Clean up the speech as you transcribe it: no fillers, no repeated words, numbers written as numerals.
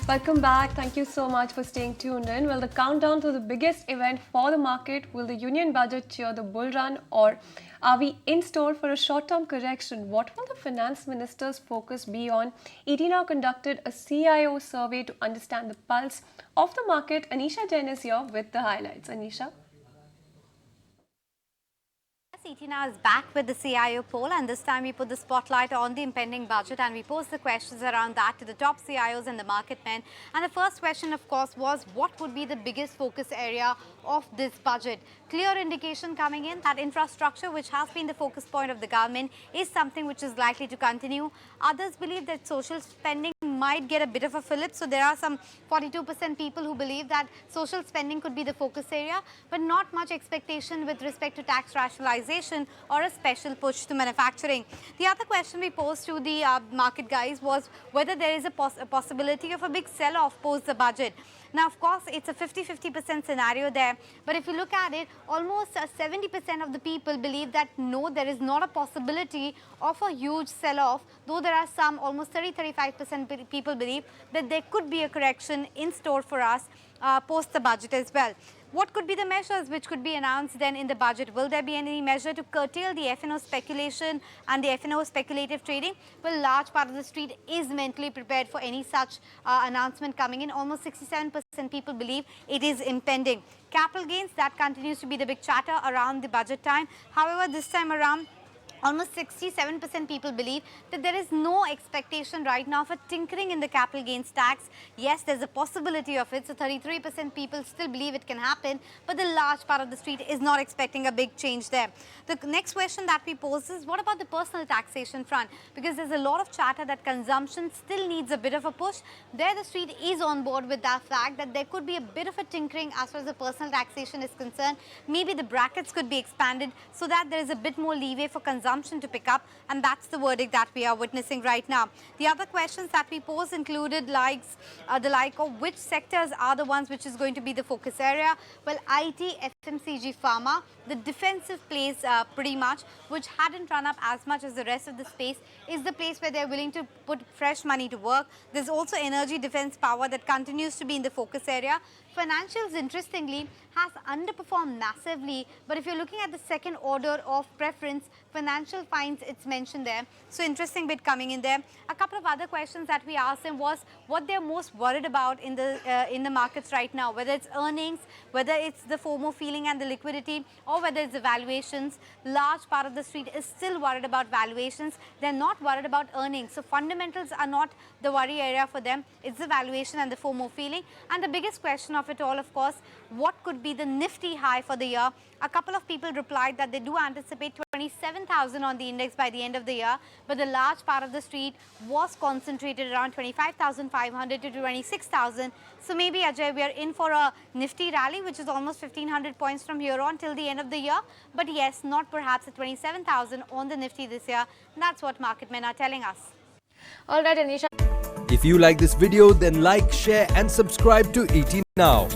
Welcome back. Thank you so much for staying tuned in. Well, the countdown to the biggest event for the market, will the union budget cheer the bull run, or are we in store for a short-term correction? What will the finance minister's focus be on? ET Now conducted a CIO survey to understand the pulse of the market. Anisha Jain is here with the highlights. Anisha. ET Now is back with the CIO poll, and this time we put the spotlight on the impending budget and we posed the questions around that to the top CIOs and the market men. And the first question, of course, was what would be the biggest focus area of this budget? Clear indication coming in that infrastructure, which has been the focus point of the government, is something which is likely to continue. Others believe that social spending might get a bit of a fillip. So there are some 42% people who believe that social spending could be the focus area, but not much expectation with respect to tax rationalization or a special push to manufacturing. The other question we posed to the market guys was whether there is a possibility of a big sell-off post the budget. Now, of course, it's a 50-50% scenario there, but if you look at it, almost 70% of the people believe that no, there is not a possibility of a huge sell-off, though there are some, almost 30-35% people believe that there could be a correction in store for us post the budget as well. What could be the measures which could be announced then in the budget? Will there be any measure to curtail the F&O speculation and the F&O speculative trading? Well, large part of the street is mentally prepared for any such announcement coming in. Almost 67% people believe it is impending. Capital gains, that continues to be the big chatter around the budget time. However, this time around, almost 67% people believe that there is no expectation right now for tinkering in the capital gains tax. Yes, there's a possibility of it. So 33% people still believe it can happen, but the large part of the street is not expecting a big change there. The next question that we pose is, what about the personal taxation front? Because there's a lot of chatter that consumption still needs a bit of a push. There the street is on board with that fact that there could be a bit of a tinkering as far as the personal taxation is concerned. Maybe the brackets could be expanded so that there is a bit more leeway for consumption to pick up, and that's the verdict that we are witnessing right now. The other questions that we posed included the like of which sectors are the ones which is going to be the focus area. Well, IT, FMCG, pharma, the defensive place pretty much, which hadn't run up as much as the rest of the space, is the place where they're willing to put fresh money to work. There's also energy, defense, power that continues to be in the focus area. Financials, interestingly, has underperformed massively, but if you're looking at the second order of preference, financial finds its mention there. So interesting bit coming in there. A couple of other questions that we asked them was what they're most worried about in the markets right now, whether it's earnings, whether it's the FOMO feeling and the liquidity, or whether it's the valuations. Large part of the street is still worried about valuations. They're not worried about earnings. So fundamentals are not the worry area for them. It's the valuation and the FOMO feeling. And the biggest question of it all, of course, what could be the nifty high for the year? A couple of people replied that they do anticipate 27,000 on the index by the end of the year, but the large part of the street was concentrated around 25,500 to 26,000. So maybe, Ajay, we are in for a nifty rally, which is almost 1,500 points from here on till the end of the year. But yes, not perhaps at 27,000 on the nifty this year. That's what market men are telling us. All right, Anisha. If you like this video, then like, share and subscribe to ET Now.